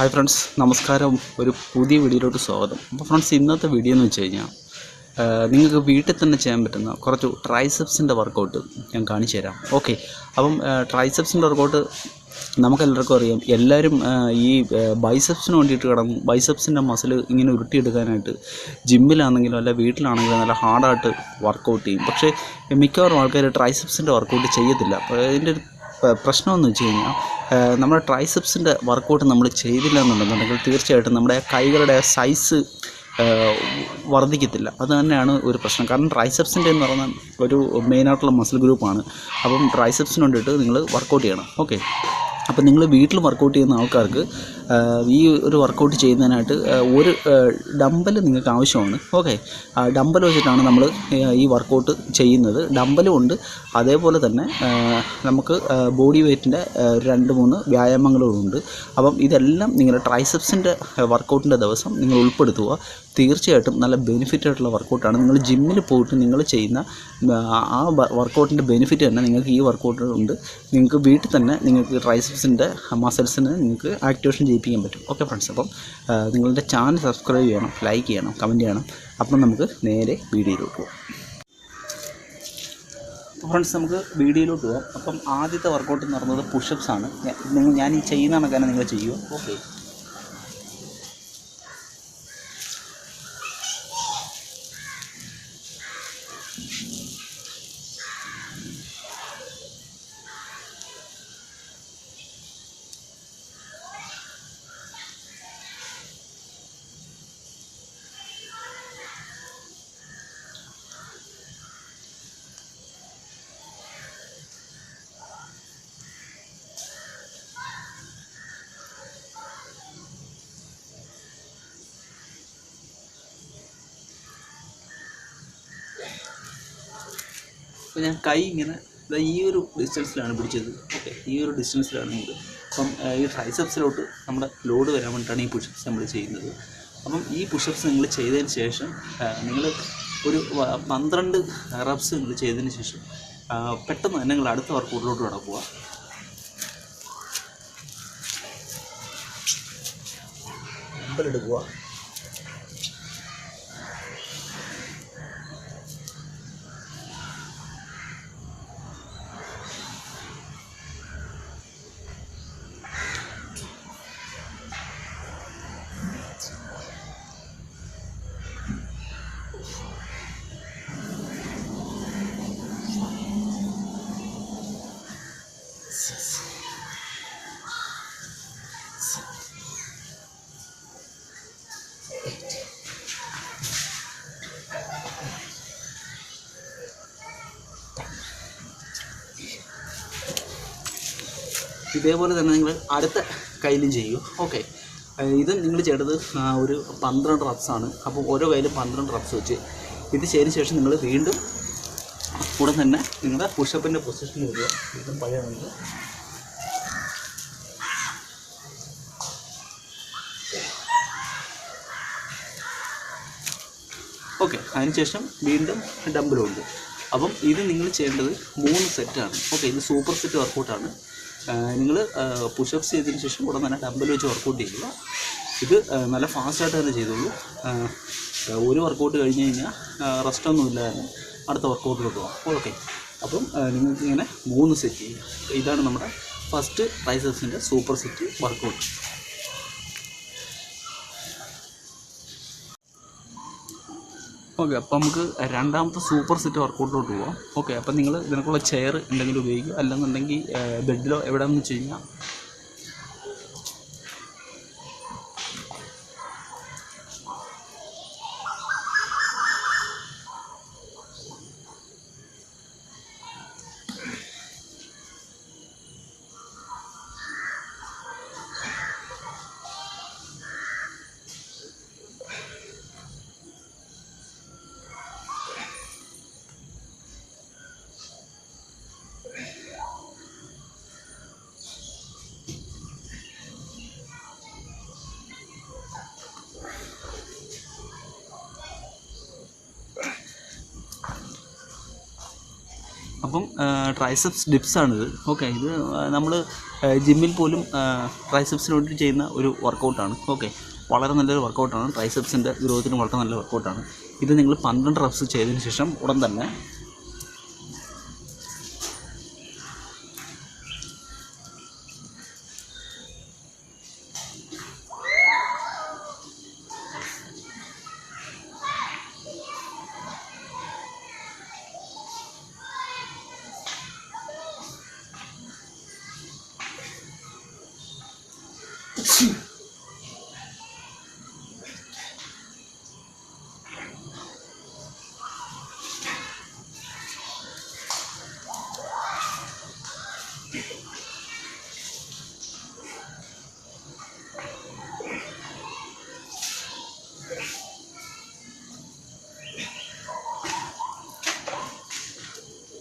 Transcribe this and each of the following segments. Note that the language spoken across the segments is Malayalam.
ഹായ് ഫ്രണ്ട്സ്, നമസ്കാരം. ഒരു പുതിയ വീഡിയോയിലോട്ട് സ്വാഗതം. അപ്പോൾ ഫ്രണ്ട്സ്, ഇന്നത്തെ വീഡിയോ എന്ന് വെച്ച് കഴിഞ്ഞാൽ നിങ്ങൾക്ക് വീട്ടിൽ തന്നെ ചെയ്യാൻ പറ്റുന്ന കുറച്ച് ട്രൈസെപ്സിൻ്റെ വർക്കൗട്ട് ഞാൻ കാണിച്ചു തരാം. ഓക്കെ, അപ്പം ട്രൈസെപ്സിൻ്റെ വർക്കൗട്ട് നമുക്കെല്ലാവർക്കും അറിയാം. എല്ലാവരും ഈ ബൈസെപ്സിന് വേണ്ടിയിട്ട് കിടന്നു ബൈസെപ്സിൻ്റെ മസിൽ ഇങ്ങനെ ഉരുട്ടിയെടുക്കാനായിട്ട് ജിമ്മിലാണെങ്കിലും അല്ല വീട്ടിലാണെങ്കിലും നല്ല ഹാർഡായിട്ട് വർക്കൗട്ട് ചെയ്യും. പക്ഷേ മിക്കവാറും ആൾക്കാർ ട്രൈസെപ്സിൻ്റെ വർക്കൗട്ട് ചെയ്യത്തില്ല. അപ്പോൾ അതിൻ്റെ ഒരു പ്രശ്നമെന്ന് വെച്ച് കഴിഞ്ഞാൽ നമ്മുടെ ട്രൈസെപ്സിൻ്റെ വർക്കൗട്ട് നമ്മൾ ചെയ്തില്ല എന്നുണ്ടെന്നുണ്ടെങ്കിൽ തീർച്ചയായിട്ടും നമ്മുടെ കൈകളുടെ സൈസ് വർദ്ധിക്കത്തില്ല. അത് തന്നെയാണ് ഒരു പ്രശ്നം. കാരണം ട്രൈസെപ്സിൻ്റെ എന്ന് പറഞ്ഞാൽ ഒരു മെയിനായിട്ടുള്ള മസിൽ ഗ്രൂപ്പാണ്. അപ്പം ട്രൈസെപ്സിന് വേണ്ടിയിട്ട് നിങ്ങൾ വർക്കൗട്ട് ചെയ്യണം. ഓക്കെ, അപ്പം നിങ്ങൾ വീട്ടിൽ വർക്കൗട്ട് ചെയ്യുന്ന ആൾക്കാർക്ക് ഈ ഒരു വർക്കൗട്ട് ചെയ്യുന്നതിനായിട്ട് ഒരു ഡമ്പൽ നിങ്ങൾക്ക് ആവശ്യമാണ്. ഓക്കെ, ഡമ്പൽ വെച്ചിട്ടാണ് നമ്മൾ ഈ വർക്കൗട്ട് ചെയ്യുന്നത്. ഡമ്പലും ഉണ്ട്, അതേപോലെ തന്നെ നമുക്ക് ബോഡി വെയ്റ്റിൻ്റെ 2-3 വ്യായാമങ്ങളുണ്ട്. അപ്പം ഇതെല്ലാം നിങ്ങളുടെ ട്രൈസെപ്സിൻ്റെ വർക്കൗട്ടിൻ്റെ ദിവസം നിങ്ങൾ ഉൾപ്പെടുത്തുക. തീർച്ചയായിട്ടും നല്ല ബെനിഫിറ്റ് ആയിട്ടുള്ള വർക്കൗട്ടാണ്. നിങ്ങൾ ജിമ്മിൽ പോയിട്ട് നിങ്ങൾ ചെയ്യുന്ന ആ വർക്കൗട്ടിൻ്റെ ബെനിഫിറ്റ് തന്നെ നിങ്ങൾക്ക് ഈ വർക്കൗട്ട് ഉണ്ട്. നിങ്ങൾക്ക് വീട്ടിൽ തന്നെ നിങ്ങൾക്ക് ട്രൈസെപ്സിൻ്റെ മസിൽസിന് നിങ്ങൾക്ക് ആക്ടിവേഷൻ ചെയ്യിപ്പിക്കാൻ പറ്റും. ഓക്കെ ഫ്രണ്ട്സ്, അപ്പം നിങ്ങളുടെ ചാനൽ സബ്സ്ക്രൈബ് ചെയ്യണം, ലൈക്ക് ചെയ്യണം, കമൻറ്റ് ചെയ്യണം. അപ്പം നമുക്ക് നേരെ വീഡിയോയിലോട്ട് പോകാം. ഫ്രണ്ട്സ്, നമുക്ക് വീഡിയോയിലോട്ട് പോകാം. അപ്പം ആദ്യത്തെ വർക്കൗട്ട് എന്ന് പറയുന്നത് പുഷപ്സ് ആണ്. ഞാൻ ഈ ചെയ്യുന്ന കണക്കാണ് നിങ്ങൾ ചെയ്യുക. ഓക്കെ, അപ്പോൾ ഞാൻ കൈ ഇങ്ങനെ ഈ ഒരു ഡിസ്റ്റൻസിലാണ് പിടിച്ചത്. ഓക്കെ, ഈ ഒരു ഡിസ്റ്റൻസിലാണ് ഇത്. അപ്പം ഈ ട്രൈസെപ്സിലോട്ട് നമ്മുടെ ലോഡ് വരാൻ വേണ്ടിയിട്ടാണ് ഈ പുഷപ്സ് നമ്മൾ ചെയ്യുന്നത്. അപ്പം ഈ പുഷപ്സ് നിങ്ങൾ ചെയ്തതിന് ശേഷം നിങ്ങൾ ഒരു 12 റെപ്സ് നിങ്ങൾ ചെയ്തതിന് ശേഷം പെട്ടെന്ന് തന്നെ നിങ്ങൾ അടുത്ത വർക്കൗട്ടിലോട്ട് കടക്കുക. എടുക്കുക. ഇതേപോലെ തന്നെ നിങ്ങൾ അടുത്ത കയ്യിലും ചെയ്യൂ. ഓക്കെ, ഇത് നിങ്ങൾ ചെയ്യേണ്ടത് ഒരു 12 റെപ്സാണ്. അപ്പോൾ ഓരോ കയ്യിലും 12 റെപ്സ് വെച്ച് ഇത് ചെയ്തതിന് ശേഷം നിങ്ങൾ വീണ്ടും ഉടൻ തന്നെ നിങ്ങളുടെ പുഷപ്പിൻ്റെ പൊസിഷനിൽ വരിക. വീണ്ടും പഴയ നിങ്ങൾ ഓക്കെ, അതിനുശേഷം വീണ്ടും ഡംബലുണ്ട്. അപ്പം ഇത് നിങ്ങൾ ചെയ്യേണ്ടത് 3 സെറ്റാണ്. ഓക്കെ, ഇത് സൂപ്പർ സെറ്റ് വർക്കൗട്ടാണ്. നിങ്ങൾ പുഷപ്സ് ചെയ്തതിന് ശേഷം ഉടൻ തന്നെ ഡംബൽ വെച്ച് വർക്കൗട്ട് ചെയ്യുക. ഇത് നല്ല ഫാസ്റ്റായിട്ട് തന്നെ ചെയ്തോളൂ. ഒരു വർക്കൗട്ട് കഴിഞ്ഞ് കഴിഞ്ഞാൽ റെസ്റ്റൊന്നുമില്ല, അടുത്ത വർക്കൗട്ടിലോട്ട് പോകാം. ഓക്കെ, അപ്പം നിങ്ങൾക്കിങ്ങനെ 3 സെറ്റ് ചെയ്യും. ഇതാണ് നമ്മുടെ ഫസ്റ്റ് ട്രൈസെപ്സിൻ്റെ സൂപ്പർ സെറ്റ് വർക്കൗട്ട്. ഓക്കെ, അപ്പോൾ നമുക്ക് രണ്ടാമത്തെ സൂപ്പർ സെറ്റ് വർക്കൗട്ടിലോട്ട് പോകാം. ഓക്കെ, അപ്പം നിങ്ങൾ ഇതിനൊക്കെയുള്ള ചെയർ എന്തെങ്കിലും ഉപയോഗിക്കുക, അല്ലെന്നുണ്ടെങ്കിൽ ബെഡിലോ എവിടെയാണെന്ന് വെച്ച് കഴിഞ്ഞാൽ അപ്പം ട്രൈസെപ്സ് ഡിപ്സാണിത്. ഓക്കെ, ഇത് നമ്മൾ ജിമ്മിൽ പോലും ട്രൈസെപ്സിന് വേണ്ടി ചെയ്യുന്ന ഒരു വർക്കൗട്ടാണ്. ഓക്കെ, വളരെ നല്ലൊരു വർക്കൗട്ടാണ്. ട്രൈസെപ്സിൻ്റെ ഗ്രോത്തിന് വളരെ നല്ല വർക്കൗട്ടാണ്. ഇത് നിങ്ങൾ 12 റെപ്സ് ചെയ്തതിന് ശേഷം ഉടൻ തന്നെ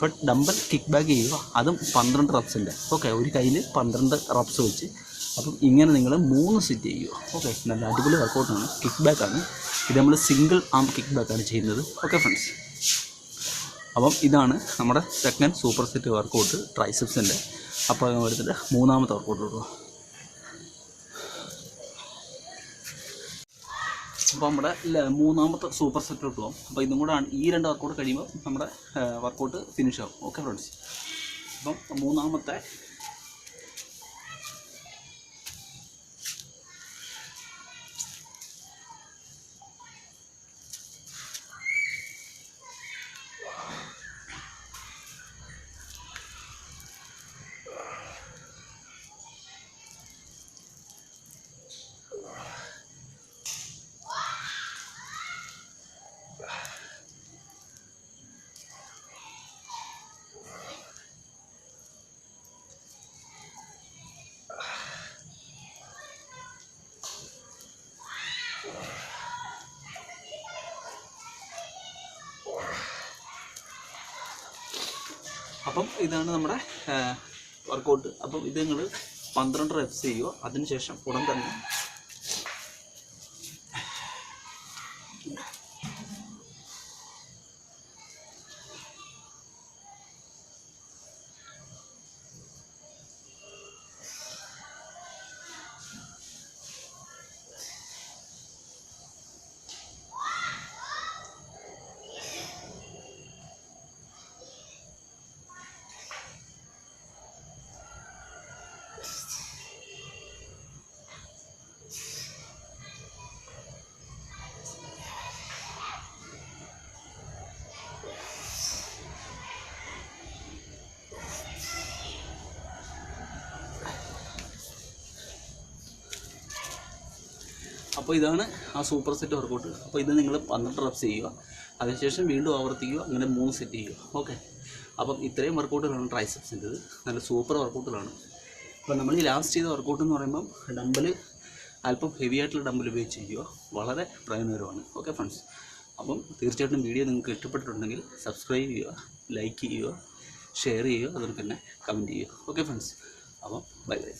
ഇപ്പോൾ ഡംബൽ കിക്ക് ബാക്ക് ചെയ്യുക, അതും 12 റെപ്സിൻ്റെ. ഓക്കെ, ഒരു കയ്യിൽ 12 റെപ്സ് വെച്ച്. അപ്പം ഇങ്ങനെ നിങ്ങൾ 3 സെറ്റ് ചെയ്യുക. ഓക്കെ, നല്ല അടിപൊളി വർക്കൗട്ടാണ്, കിക്ക് ബാക്കാണ്. ഇത് നമ്മൾ സിംഗിൾ ആം കിക്ക് ബാക്കാണ് ചെയ്യുന്നത്. ഓക്കെ ഫ്രണ്ട്സ്, അപ്പം ഇതാണ് നമ്മുടെ സെക്കൻഡ് സൂപ്പർ സെറ്റ് വർക്കൗട്ട് ട്രൈസെപ്സിൻ്റെ. അപ്പോൾ എടുത്തിട്ട് മൂന്നാമത്തെ വർക്കൗട്ട് കൊടുക്കുക. അപ്പോൾ നമ്മുടെ മൂന്നാമത്തെ സൂപ്പർ സെറ്റിലോട്ട് പോകും. അപ്പോൾ ഇതും കൂടെ ഈ 2 വർക്കൗട്ട് കഴിയുമ്പോൾ നമ്മുടെ വർക്കൗട്ട് ഫിനിഷ് ആവും. ഓക്കെ ഫ്രണ്ട്സ്, അപ്പം മൂന്നാമത്തെ അപ്പം ഇതാണ് നമ്മുടെ വർക്കൗട്ട്. അപ്പം ഇത് നിങ്ങൾ 12 റെപ്സ് ചെയ്യുക. അതിനുശേഷം ഉടൻ തന്നെ അപ്പോൾ ഇതാണ് ആ സൂപ്പർ സെറ്റ് വർക്കൗട്ട്. അപ്പോൾ ഇത് നിങ്ങൾ 12 റെപ്സ് ചെയ്യുക. അതിനുശേഷം വീണ്ടും ആവർത്തിക്കുക. അങ്ങനെ 3 സെറ്റ് ചെയ്യുക. ഓക്കെ, അപ്പം ഇത്രയും വർക്കൗട്ടുകളാണ് ട്രൈസെപ്സിൻ്റെത്. നല്ല സൂപ്പർ വർക്കൗട്ടുകളാണ്. അപ്പോൾ നമ്മൾ ഈ ലാസ്റ്റ് ചെയ്ത വർക്കൗട്ട് എന്ന് പറയുമ്പം ഡംബൽ അല്പം ഹെവി ആയിട്ടുള്ള ഡംബൽ ഉപയോഗിച്ച് ചെയ്യുക. വളരെ പ്രയോജനകരമാണ്. ഓക്കെ ഫ്രണ്ട്സ്, അപ്പം തീർച്ചയായിട്ടും വീഡിയോ നിങ്ങൾക്ക് ഇഷ്ടപ്പെട്ടിട്ടുണ്ടെങ്കിൽ സബ്സ്ക്രൈബ് ചെയ്യുക, ലൈക്ക് ചെയ്യുക, ഷെയർ ചെയ്യുക, അതുപോലെ തന്നെ കമൻറ്റ് ചെയ്യുക. ഓക്കെ ഫ്രണ്ട്സ്, അപ്പം ബൈ ബൈ.